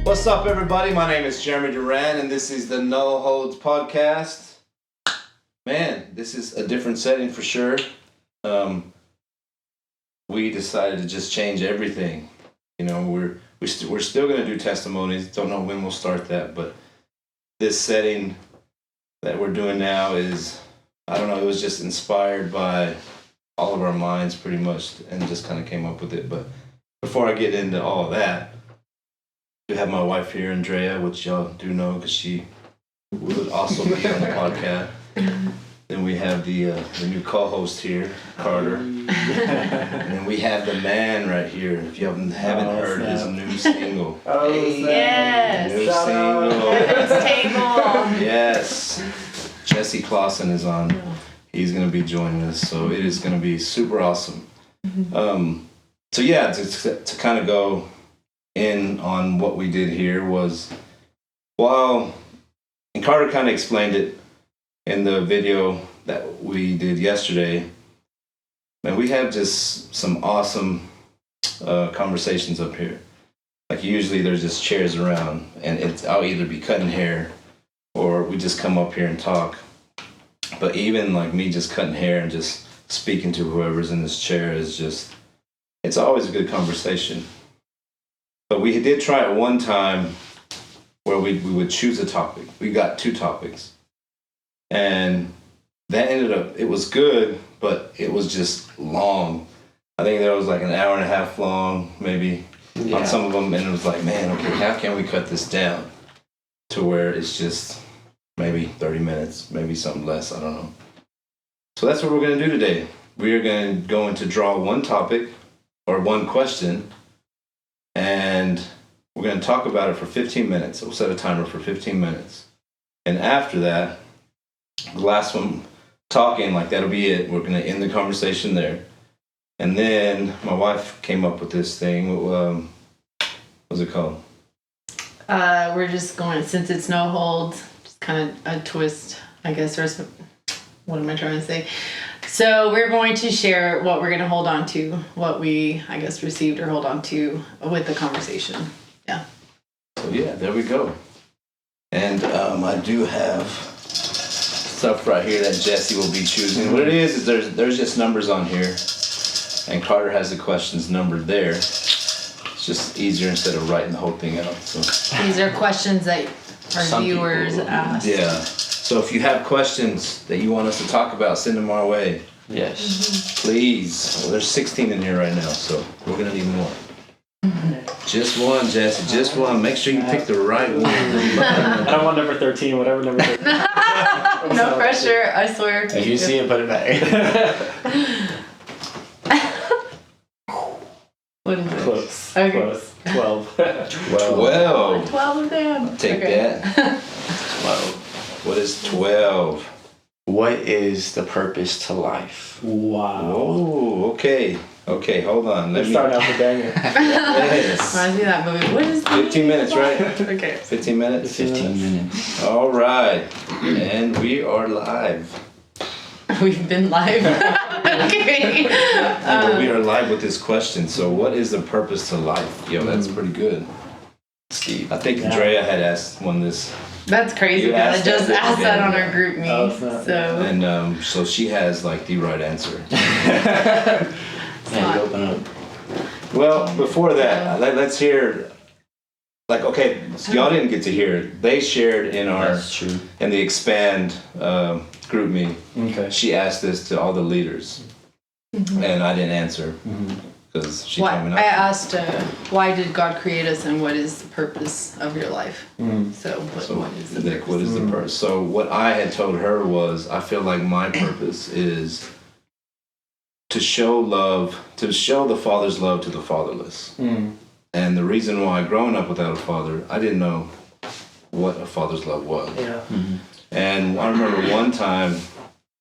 What's up, everybody? My name is Jeremy Duran, and this is the No Holds Podcast. Man, this is a different setting for sure. We decided to just change everything. You know, we're still going to do testimonies. Don't know when we'll start that, but this setting that we're doing now is, I don't know, it was just inspired by all of our minds pretty much, and just kind of came up with it. But before I get into all of that, we have my wife here, Andrea, which y'all do know because she would also be on the podcast. Then we have the new co-host here, Carter. And then we have the man right here. If you haven't heard his new single. Yes. New single. It's table. Yes. Jesse Clausen is on. He's going to be joining us. So it is going to be super awesome. So yeah, to kind of go in on what we did here was, and Carter kind of explained it in the video that we did yesterday, man, we have just some awesome conversations up here. Like usually there's just chairs around, and I'll either be cutting hair or we just come up here and talk. But even like me just cutting hair and just speaking to whoever's in this chair is just, it's always a good conversation. But we did try it one time where we would choose a topic. We got 2 topics. And that ended up, it was good, but it was just long. I think there was like an hour and a half long, maybe, on some of them. And it was like, man, okay, how can we cut this down to where it's just maybe 30 minutes, maybe something less, I don't know. So that's what we're going to do today. We are going to draw one topic or one question, and we're going to talk about it for 15 minutes. We'll set a timer for 15 minutes. And after that, the last one talking, like that'll be it. We're going to end the conversation there. And then my wife came up with this thing. What's it called? We're just going, since it's no holds, just kind of a twist, I guess. What am I trying to say? So we're going to share what we're going to hold on to, what we, I guess, received or hold on to with the conversation. Yeah. So yeah, there we go. And I do have stuff right here that Jesse will be choosing. What it is there's just numbers on here, and Carter has the questions numbered there. It's just easier instead of writing the whole thing out. So these are questions that our viewers ask. Yeah. So if you have questions that you want us to talk about, send them our way. Yes. Please. Well, there's 16 in here right now, so we're gonna need more. Just one, Jesse. Just one. Make sure you pick the right one. I don't want number 13, whatever number 13. No pressure, I swear. If you see it, put it back. What is it? Close. Okay. Close. 12. 12. 12 of them. I'll take that. 12. What is 12? What is the purpose to life? Wow. Oh, okay. Okay, hold on. Let's start out with banger. Yes. Reminds me of that movie. What is 15 minutes, right? Okay. 15 minutes? 15 minutes. All right. And we are live. We've been live. Okay. We are live with this question. So what is the purpose to life? Yo, that's pretty good. Steve. I think Andrea had asked one this. That's crazy You because I asked just that asked that on again. our group meet. Oh, snap. So And so she has like the right answer. Yeah, you open up. Well, before that, let's hear. Like, okay, so y'all didn't get to hear it. They shared in That's true. in the Expand group meet. Okay. She asked this to all the leaders, and I didn't answer because she why, told me not I to. asked, why did God create us and what is the purpose of your life? So, what is the Nick, purpose? what is the purpose? So what I had told her was, I feel like my purpose is to show love, to show the Father's love to the fatherless. And the reason why, growing up without a father, I didn't know what a father's love was. Yeah. And I remember one time,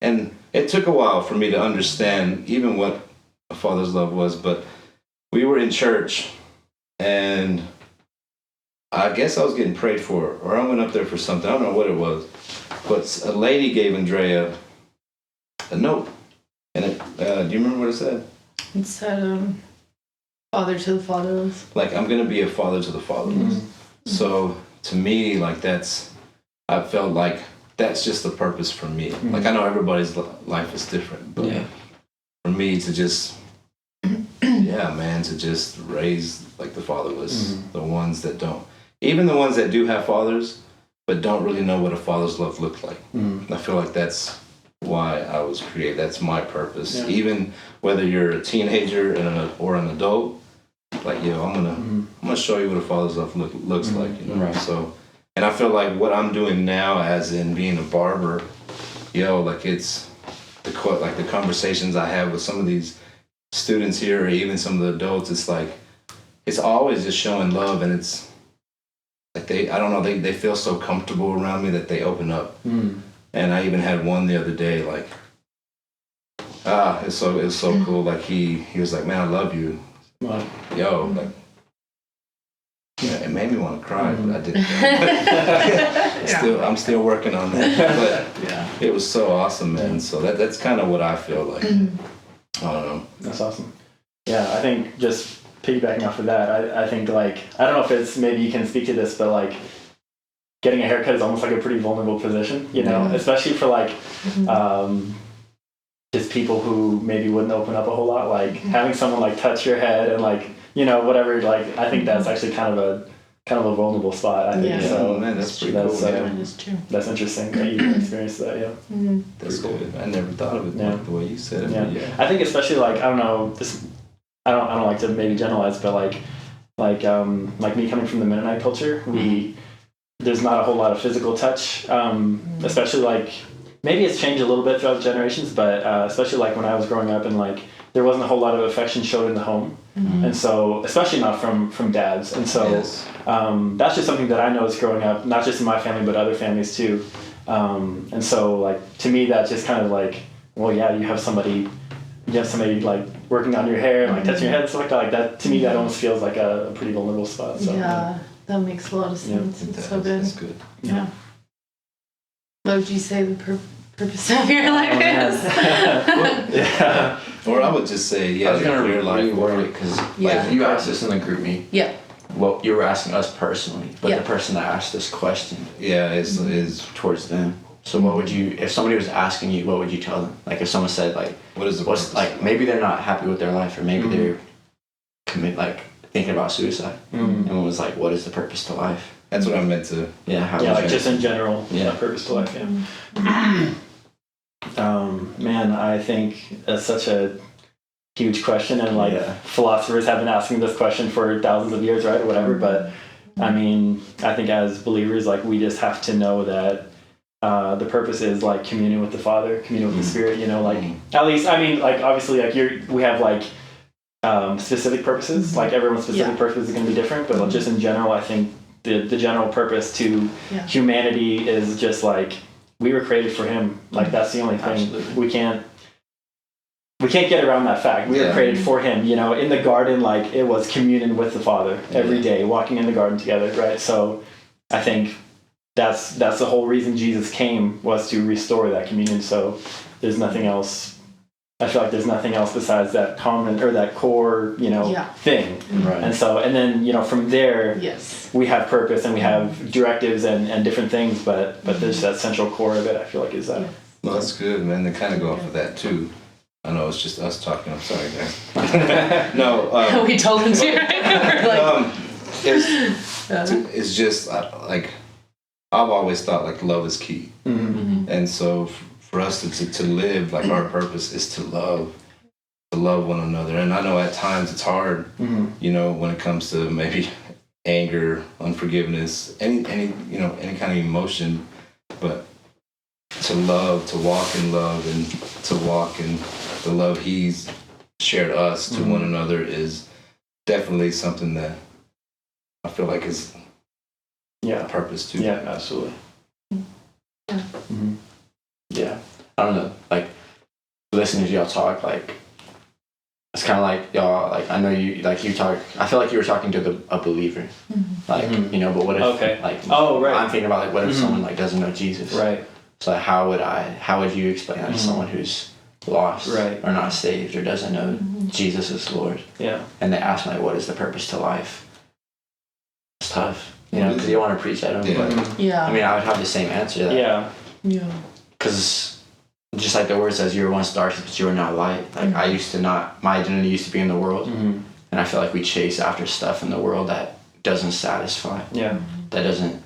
and it took a while for me to understand even what a father's love was, but we were in church, and I guess I was getting prayed for, or I went up there for something. I don't know what it was, but a lady gave Andrea a note, and Do you remember what it said? It said, father to the fatherless. Like, I'm going to be a father to the fatherless. Mm-hmm. So to me, like, I felt like that's just the purpose for me. Mm-hmm. Like, I know everybody's life is different, but for me to just, to just raise like the fatherless, the ones that don't, even the ones that do have fathers, but don't really know what a father's love looks like. I feel like that's why I was created. That's my purpose. Yeah. Even whether you're a teenager or an adult, like, I'm gonna show you what a father's love looks like. Right. So, and I feel like what I'm doing now, as in being a barber, like it's the conversations I have with some of these students here, or even some of the adults. It's like it's always just showing love, and it's like they feel so comfortable around me that they open up. And I even had one the other day, like, it was so cool. Like he was like, "Man, I love you." Wow. Like, it made me want to cry, but I didn't. I'm still working on that. But it was so awesome, man. So that's kind of what I feel like. I don't know. That's awesome. Yeah, I think just piggybacking off of that, I think, like, I don't know if it's, maybe you can speak to this, but like getting a haircut is almost like a pretty vulnerable position, especially for like just people who maybe wouldn't open up a whole lot, like having someone like touch your head and like, whatever, like I think that's actually kind of a vulnerable spot, I think. So man, that's pretty cool. That's true. That's interesting that you experienced that. That's good. I never thought of it like the way you said it. Yeah. I think especially like, I don't know, I don't like to maybe generalize, but like me coming from the Mennonite culture, there's not a whole lot of physical touch, especially like, maybe it's changed a little bit throughout the generations, but especially like when I was growing up, and like there wasn't a whole lot of affection showed in the home, and so especially not from dads, and so that's just something that I noticed growing up, not just in my family but other families too, and so like to me that's just kind of like, well, yeah, you have somebody like working on your hair and like touching your head and stuff like that. To me that almost feels like a pretty vulnerable spot. So that makes a lot of sense. It's so good. That's good. Yeah. What would you say the purpose of your life is? Or I would just say, I was gonna clear life. reword it because like you asked this in the group meet. Yeah. Well, you were asking us personally, but the person that asked this question is towards them. So what would you, if somebody was asking you, what would you tell them? Like if someone said like, what's like, maybe they're not happy with their life, or maybe they're thinking about suicide, and one was like, what is the purpose to life? That's what I meant to. Like just in general, purpose to life. Man, I think that's such a huge question, and like philosophers have been asking this question for thousands of years, right, or whatever. But I mean, I think as believers, like we just have to know that the purpose is like communion with the Father, communion with the Spirit. Like at least, I mean, like obviously, like we have like specific purposes. Like everyone's specific purpose is going to be different, but just in general, I think the general purpose to humanity is just like we were created for Him. Like that's the only thing. Absolutely. We can't get around that fact. We were created for Him. In the garden, like it was communion with the Father every day, walking in the garden together, right? So I think that's the whole reason Jesus came, was to restore that communion. So there's nothing else. I feel like there's nothing else besides that common or that core, thing. Right. And so, and then, from there, we have purpose and we have directives and different things, but there's that central core of it, I feel like, is that. Well, that's good, man. To kind of go off of that too. I know it's just us talking. I'm sorry, guys. No. We told him to. Like, it's just like I've always thought like love is key, and so for us to live, like our purpose is to love one another. And I know at times it's hard, when it comes to maybe anger, unforgiveness, any kind of emotion, but to love, to walk in love, and to walk in the love He's shared us to one another is definitely something that I feel like is a purpose too. Yeah, absolutely. Yeah, I don't know, like listening to y'all talk, like it's kind of like y'all, like I know you, like you talk, I feel like you were talking to a believer, like but what if like I'm thinking about like what if someone like doesn't know Jesus, right? So how would you explain that to someone who's lost Right. or not saved or doesn't know Jesus is Lord. Yeah. And they ask me, like, what is the purpose to life? It's tough, you know, because you want to preach at them. Yeah. But Yeah. I mean, I would have the same answer. That, Yeah. Yeah. Because just like the word says, you were once darkness, but you are now light. Like I used to not, my identity used to be in the world. Mm-hmm. And I feel like we chase after stuff in the world that doesn't satisfy, Yeah. that doesn't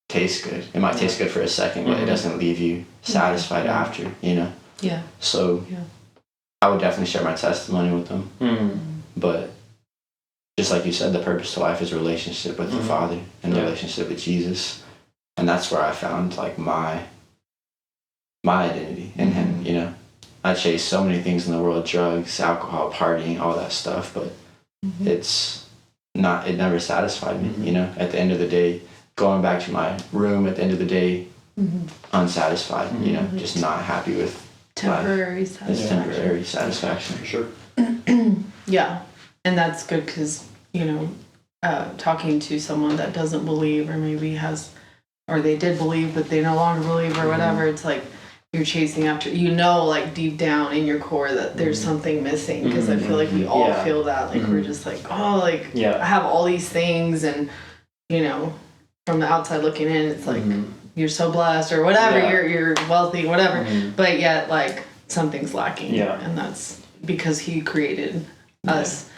taste good. It might taste good for a second, but it doesn't leave you satisfied after, you know? Yeah. So Yeah. I would definitely share my testimony with them. Mm-hmm. But just like you said, the purpose to life is relationship with the Father and relationship with Jesus. And that's where I found like my identity in him, you know? I chased so many things in the world, drugs, alcohol, partying, all that stuff, but it never satisfied me, you know? At the end of the day, going back to my room at the end of the day, unsatisfied, you know, just not happy with Temporary life. It's satisfaction. temporary satisfaction. For sure. Yeah. And that's good because, you know, talking to someone that doesn't believe or maybe has, or they did believe, but they no longer believe or whatever, it's like you're chasing after, you know, like deep down in your core that there's something missing because I feel like we all feel that. Like we're just like, oh, like I have all these things and, you know, from the outside looking in, it's like you're so blessed or whatever, you're wealthy, whatever, but yet like something's lacking. And that's because he created us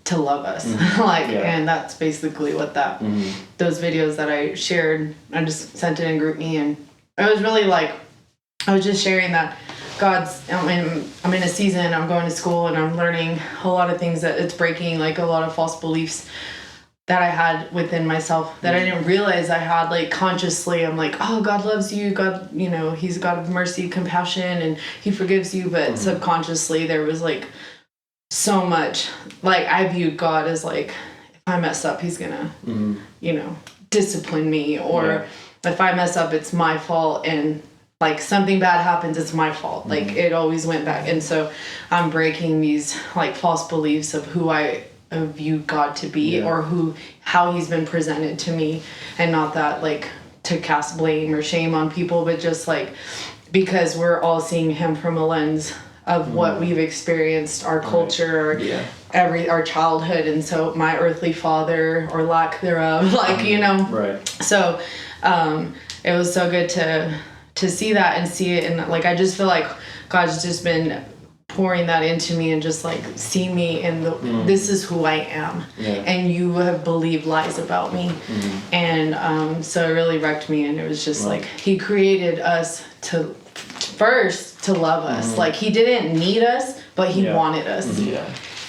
to love us. And that's basically what that those videos that I shared, I just sent it in GroupMe, and I was really like, I was just sharing that I'm in a season, I'm going to school and I'm learning a lot of things that it's breaking, like a lot of false beliefs that I had within myself that I didn't realize I had, like consciously. I'm like, oh, God loves you, God, you know, he's a God of mercy, compassion, and he forgives you, but subconsciously there was like so much, like I viewed God as like, if I mess up, he's gonna, you know, discipline me, or if I mess up, it's my fault, and like something bad happens, it's my fault. Like it always went back. And so I'm breaking these like false beliefs of who I view God to be, or how he's been presented to me, and not that like to cast blame or shame on people, but just like because we're all seeing him from a lens of what we've experienced, our culture, our childhood, and so my earthly father or lack thereof, like you know. So it was so good to see that and see it, and like I just feel like God's just been pouring that into me and just like see me in this is who I am, and you have believed lies about me, and so it really wrecked me. And it was just like he created us to first to love us. Like he didn't need us, but he wanted us,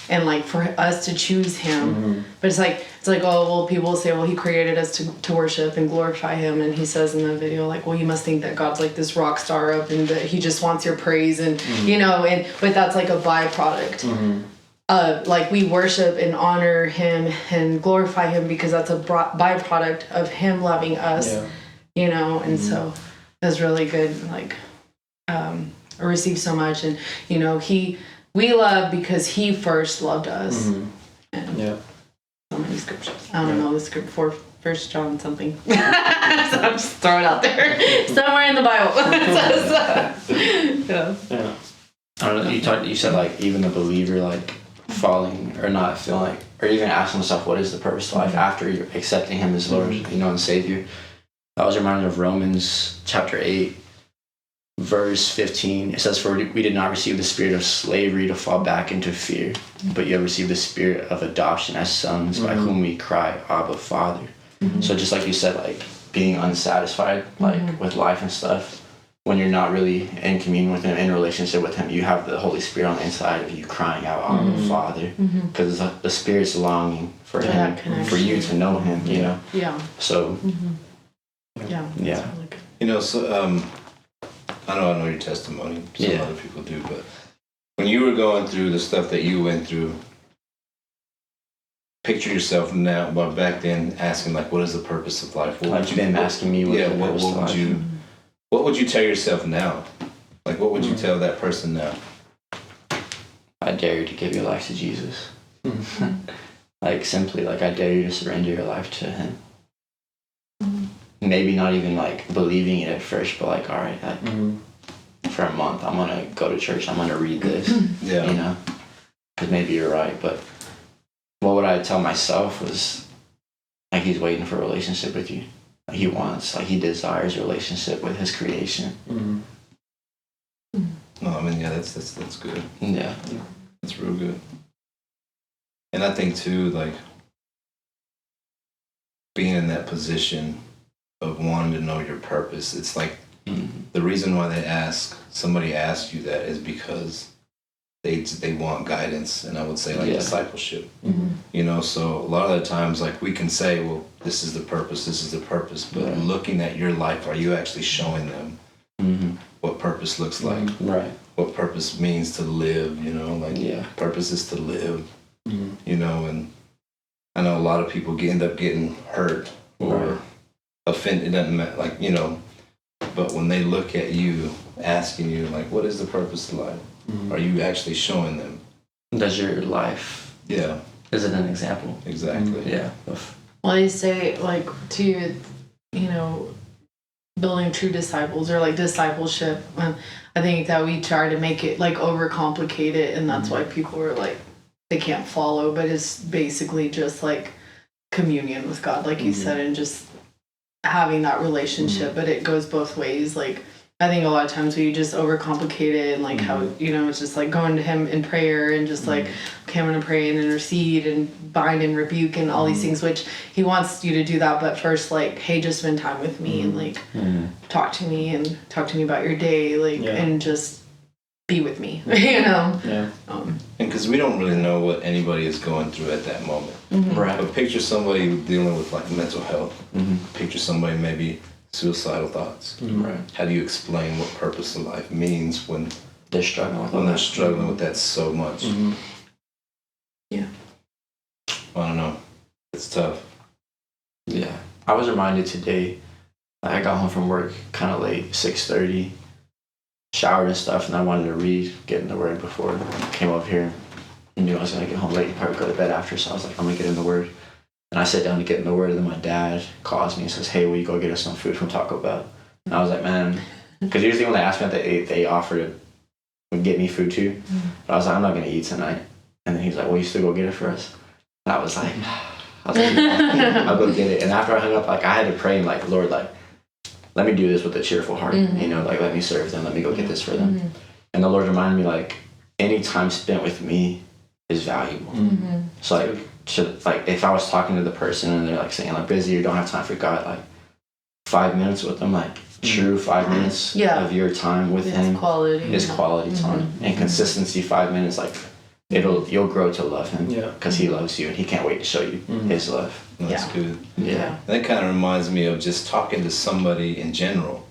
and like for us to choose him. But it's like oh well, people say, well, he created us to worship and glorify him, and he says in the video like, well, you must think that God's like this rock star up and that he just wants your praise, and you know, and but that's like a byproduct. Like we worship and honor him and glorify him because that's a byproduct of him loving us, you know. And so it was really good. Like I received so much, and you know, we love because he first loved us. And so many scriptures. I don't know the script for 1 John something. So I'm just throwing it out there. Somewhere in the Bible. I don't know, you said like even the believer like falling or not feeling like, or even asking himself what is the purpose of life after you're accepting him as Lord, you know, and Savior. I was reminded of Romans chapter 8 verse 15. It says, for we did not receive the spirit of slavery to fall back into fear, but you have received the spirit of adoption as sons, by whom we cry, Abba, Father. So just like you said, like being unsatisfied like with life and stuff, when you're not really in communion with him, in relationship with him, you have the Holy Spirit on the inside of you crying out, Abba, Father, because the Spirit's longing for him, for you to know him, you know. So That's really good. You know, so I know your testimony. Some other people do, but when you were going through the stuff that you went through, picture yourself now, but back then asking like, what is the purpose of life? What like you've been asking me, what would you tell yourself now? Like, what would you tell that person now? I dare you to give your life to Jesus. Like simply, like I dare you to surrender your life to him. Maybe not even like believing it at first, but like, all right, for a month. I'm gonna go to church. I'm gonna read this. Yeah. You know, because maybe you're right. But what would I tell myself was like he's waiting for a relationship with you. Like he wants, like he desires a relationship with his creation. Mm-hmm. No, I mean, yeah, that's good. Yeah. That's real good. And I think too, like being in that position of wanting to know your purpose, it's like the reason why somebody asks you that is because they want guidance, and I would say like discipleship. You know, so a lot of the times like we can say, well, this is the purpose, but looking at your life, are you actually showing them what purpose looks like? Right. What purpose means to live, you know, like purpose is to live, you know, and I know a lot of people end up getting hurt or offended. It doesn't matter, like, you know, but when they look at you, asking you, like, what is the purpose of life? Are you actually showing them? Does your life? Yeah. Is it an example? Exactly. Yeah. Well, they say, like, to, you know, building true disciples or like discipleship. I think that we try to make it like overcomplicate it, and that's why people are like, they can't follow, but it's basically just like communion with God, like you said, and just having that relationship. But it goes both ways. Like, I think a lot of times we just overcomplicate it, and like how, you know, it's just like going to him in prayer and just like, okay, I'm gonna pray and intercede and bind and rebuke and all these things, which he wants you to do that. But first, like, hey, just spend time with me and like talk to me about your day, like, and just be with me, you know? Yeah. And because we don't really know what anybody is going through at that moment. Right. But picture somebody dealing with like mental health. Picture somebody maybe suicidal thoughts. Right. How do you explain what purpose of life means when They're struggling with that so much? Yeah. I don't know. It's tough. Yeah. I was reminded today, I got home from work kind of late, 6:30, showered and stuff, and I wanted to read, get in the Word before I came up here. I knew I was going to get home late and probably go to bed after, so I was like, I'm going to get in the Word. And I sat down to get in the Word, and then my dad calls me and says, hey, will you go get us some food from Taco Bell? And I was like, man, because usually when they ask me that, they offer to get me food too. But I was like, I'm not going to eat tonight. And then he was like, well, you still go get it for us? And I was like, I'll go get it. And after I hung up, like, I had to pray and like, Lord, like, let me do this with a cheerful heart. You know, like, let me serve them. Let me go get this for them. And the Lord reminded me, like, any time spent with me is valuable. So like, if I was talking to the person and they're like saying like busy or don't have time for God, like 5 minutes with them, like true 5 minutes of your time with Him is quality time. And consistency, 5 minutes, like you'll grow to love Him because He loves you and He can't wait to show you His love. That's good. Yeah. That kind of reminds me of just talking to somebody in general.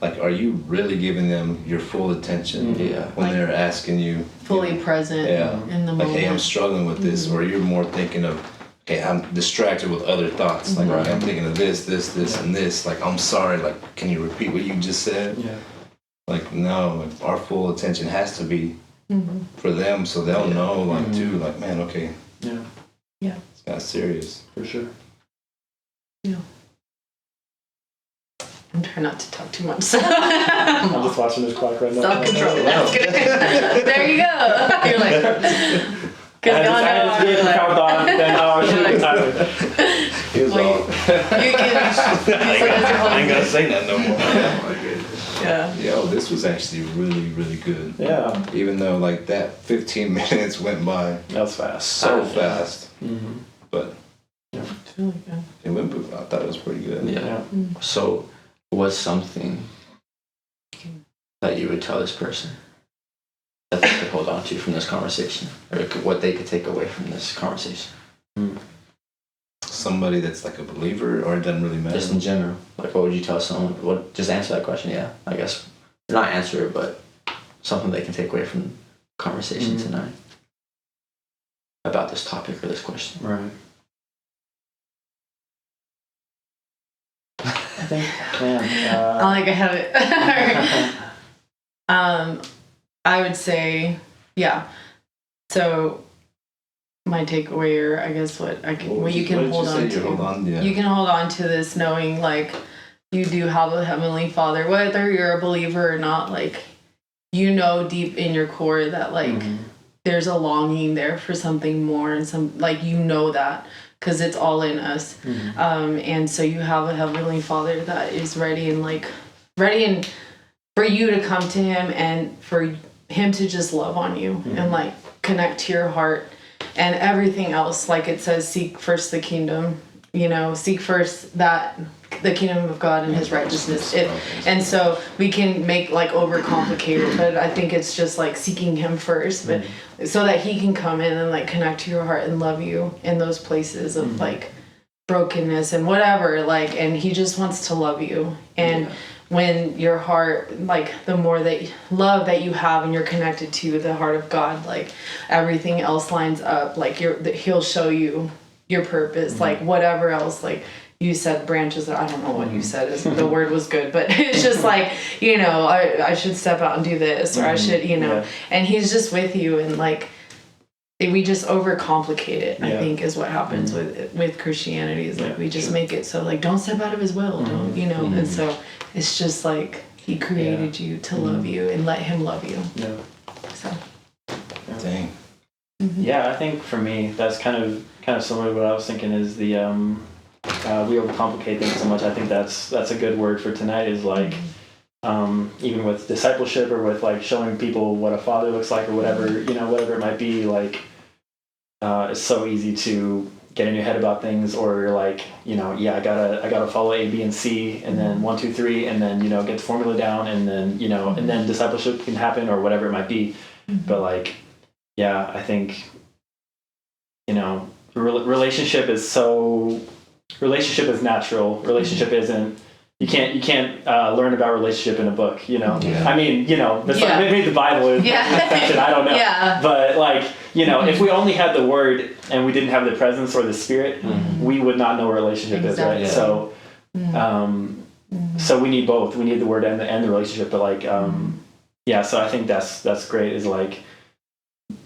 Like, are you really giving them your full attention when like, they're asking you? Fully present in the moment. Like, hey, I'm struggling with this. Or you're more thinking of, okay, I'm distracted with other thoughts. Like, okay, I'm thinking of this, and this. Like, I'm sorry. Like, can you repeat what you just said? Like, no. Like, our full attention has to be for them, so they'll know, like, too. Like, man, okay. Yeah. It's kind of serious. For sure. Yeah. I'm trying not to talk too much. So. I'm just watching this clock right now. Self-control. That's good. There you go. You're like, I had to count on, then I was tired. He was all, I ain't gonna say that no more. Yeah. Yo, this was actually really, really good. Yeah. Even though like that 15 minutes went by. That was fast. So fast. But It's really good. it went. I thought it was pretty good. Yeah. So, what's something that you would tell this person that they could hold on to from this conversation, or what they could take away from this conversation? Somebody that's like a believer, or it doesn't really matter. Just in general, like, what would you tell someone? What? Just answer that question. Yeah, I guess not answer it, but something they can take away from the conversation tonight about this topic or this question. Right. I think, man. I have it. I would say, so my takeaway, or I guess what you can hold on to. You can hold on to this knowing, like, you do have a Heavenly Father, whether you're a believer or not. Like, you know deep in your core that like there's a longing there for something more, and some like you know that because it's all in us. And so you have a Heavenly Father that is ready and for you to come to him and for him to just love on you and like connect to your heart, and everything else, like it says, seek first the kingdom, seek first the kingdom of God and his righteousness. And so we can make like overcomplicated, but I think it's just like seeking him first, but so that he can come in and like connect to your heart and love you in those places of like brokenness and whatever, like, and he just wants to love you. And when your heart, like the more that love that you have and you're connected to the heart of God, like everything else lines up, like he'll show you your purpose, like whatever else, like you said branches, I don't know what you said, the word was good, but it's just like, I should step out and do this, or I should, and he's just with you, and like, we just overcomplicate it, I think is what happens with Christianity, is like, we just make it so like, don't step out of his will, don't, and so it's just like, he created you to love you and let him love you. So. Dang. Yeah, I think for me, that's kind of similar to what I was thinking is the, we overcomplicate things so much. I think that's a good word for tonight, is like, even with discipleship or with like showing people what a father looks like or whatever, whatever it might be, like, it's so easy to get in your head about things, or like, I gotta follow A, B, and C, and then 1, 2, 3, and then, get the formula down, and then, and then discipleship can happen or whatever it might be. But like, yeah, I think, relationship is natural. Relationship isn't, you can't learn about relationship in a book, I mean, maybe the Bible is section, I don't know, but like, if we only had the word and we didn't have the presence or the spirit, we would not know what a relationship is, right? So so we need both. We need the word and the relationship, but like, so I think that's great, is like,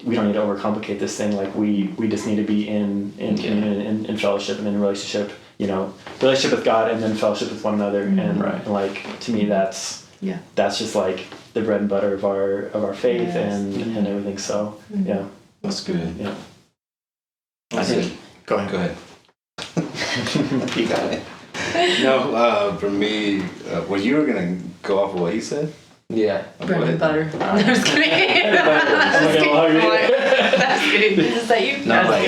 we don't need to overcomplicate this thing. Like we just need to be in communion, in fellowship, and in relationship, relationship with God, and then fellowship with one another. And like, to me, that's just like the bread and butter of our faith and everything. So yeah, that's good. Yeah, I think. Go ahead. You got it. No, for me, well, you were gonna go off of what he said. Yeah. Bread and butter. I'm just kidding. That's kidding. Is that you? No, like,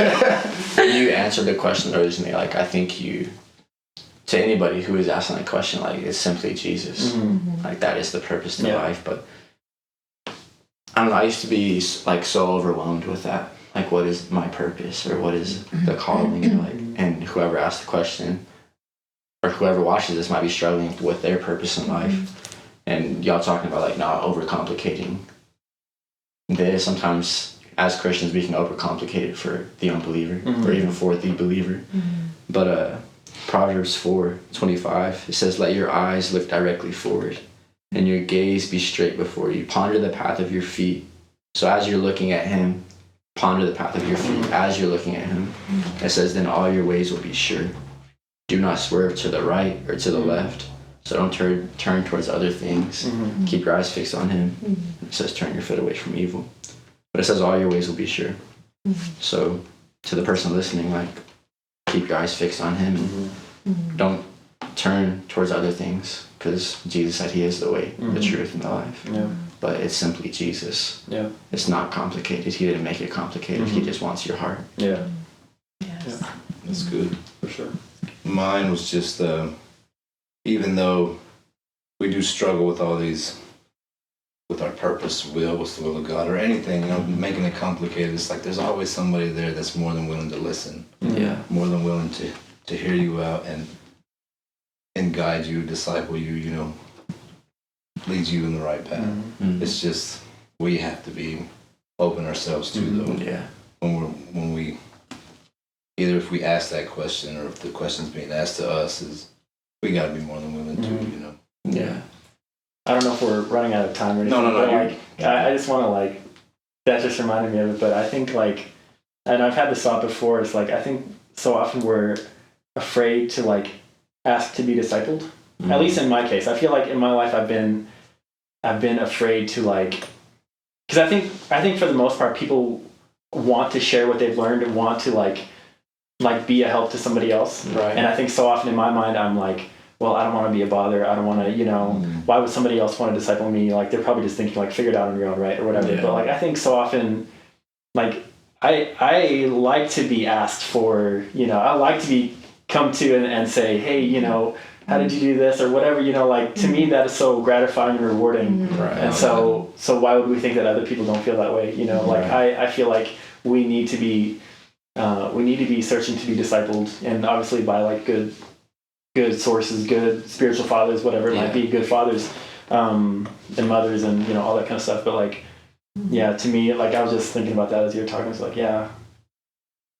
you answered the question originally. Like, I think to anybody who is asking that question, like, it's simply Jesus. Like, that is the purpose to life. But I don't know, I used to be like so overwhelmed with that. Like, what is my purpose, or what is the calling? And whoever asked the question, or whoever watches this, might be struggling with their purpose in life. And y'all talking about like not overcomplicating this. Sometimes as Christians we can overcomplicate it for the unbeliever, or even for the believer. But Proverbs 4:25, it says, "Let your eyes look directly forward, and your gaze be straight before you. Ponder the path of your feet." So as you're looking at him, ponder the path of your feet as you're looking at him. It says, "Then all your ways will be sure. Do not swerve to the right or to the left." So don't turn towards other things. Keep your eyes fixed on him. It says, "Turn your foot away from evil." But it says all your ways will be sure. So to the person listening, like, keep your eyes fixed on him, and don't turn towards other things, because Jesus said he is the way, the truth, and the life. But it's simply Jesus. It's not complicated. He didn't make it complicated. He just wants your heart. Yes. That's good. For sure. Mine was just, even though we do struggle with all these, with our purpose, what's the will of God, or anything, making it complicated, it's like there's always somebody there that's more than willing to listen. More than willing to hear you out and guide you, disciple you, lead you in the right path. It's just, we have to be open ourselves to though. When we either if we ask that question, or if the question's being asked to us, is we got to be more than willing to, I don't know if we're running out of time or anything. No. But like, I just want to like, that just reminded me of it. But I think like, and I've had this thought before. It's like, I think so often we're afraid to like ask to be discipled. At least in my case, I feel like in my life I've been I've been afraid to like, because I think for the most part people want to share what they've learned and want to like be a help to somebody else. Right. And I think so often in my mind I'm like, well, I don't want to be a bother. I don't want to, you know, why would somebody else want to disciple me? Like they're probably just thinking like figure it out on your own, right, or whatever. Yeah. But like I think so often, like I like to be asked for, you know, I like to be come to and say, hey, you know, how did you do this or whatever, you know, like to me that is so gratifying and rewarding. Right. And so why would we think that other people don't feel that way? You know, like I feel like we need to be searching to be discipled, and obviously by like good sources, good spiritual fathers, whatever it might be, good fathers, and mothers, and you know all that kind of stuff. But like, yeah, to me, like I was just thinking about that as you were talking. I was like, yeah,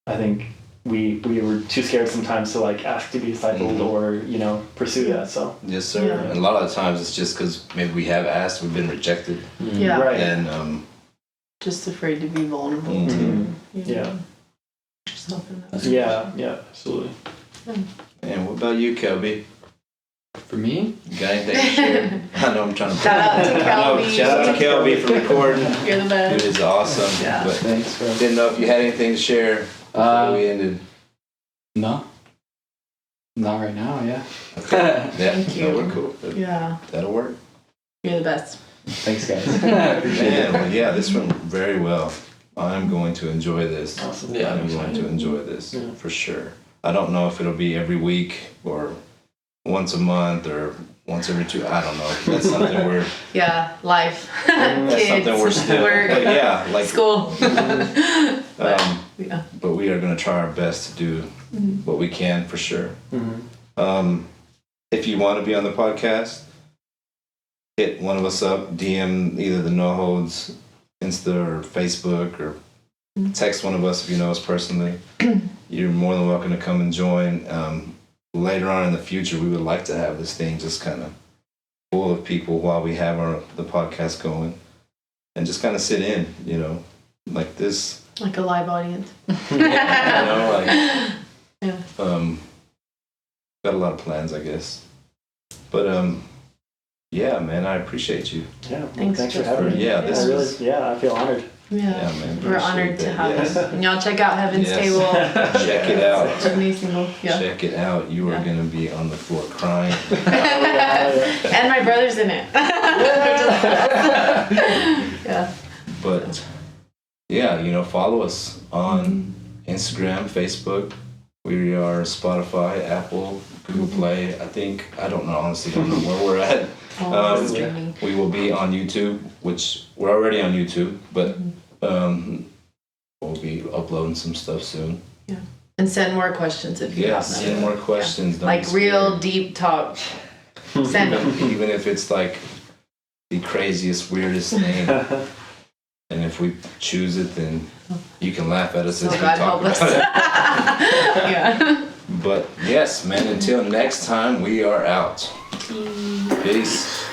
I think we were too scared sometimes to like ask to be discipled or you know pursue that. So yes, sir. Yeah. And a lot of the times it's just because maybe we have asked, we've been rejected, Yeah. right, and Just afraid to be vulnerable Mhm. too. yeah, Yourself in that. yeah, absolutely. and what about you, Kelby? For me, You got anything to share? I know I'm trying to. Shout out to I know, Kelby. shout out to Kelby for recording. You're the Dude best. is awesome. Yeah. But thanks, bro. didn't know if you had anything to share before we ended. No, not right now. Yeah. Yeah, Thank you. No, we're cool. Yeah, That'll work. you're the best. Thanks, guys. Appreciate Man, it. well, yeah, this went very well. I'm going to enjoy this. Awesome. Yeah, I'm I'm going excited. to enjoy this Yeah. for sure. I don't know if it'll be every week or once a month or once every 2. I don't know. That's something we're. Yeah, life, That's kids, something we're still. work, But yeah, like. school. Yeah. But we are going to try our best to do what we can for sure. If you want to be on the podcast, hit one of us up, DM either the No Holds Insta or Facebook, or text one of us if you know us personally. You're more than welcome to come and join. Later on in the future, we would like to have this thing just kind of full of people while we have the podcast going, and just kind of sit in, you know, like this. Like a live audience. You know, like Yeah. got a lot of plans, I guess. But yeah, man, I appreciate you. Yeah, Thanks, thanks for Justin. having me. Yeah, I this really, was- I feel honored. Yeah. Yeah, man. We're appreciate honored to that. have Yes. you. And y'all check out Heaven's Yes. Table. Check it out. Sydney single. Yeah. Check it out. You are Yeah. gonna be on the floor crying. And my brother's in it. Yeah. But yeah, you know, follow us on Instagram, Facebook. We are Spotify, Apple, Google Play. I don't know, honestly, don't know where we're at. All streaming. We will be on YouTube, which we're already on YouTube, but we'll be uploading some stuff soon. And send more questions if you Yeah, have send them. more questions. Don't Like be scared. real deep talk. Send them. Even if it's like the craziest, weirdest thing. And if we choose it, then you can laugh at us So as we God talk help us. about it. Yeah. But yes, man, until next time, we are out. Peace.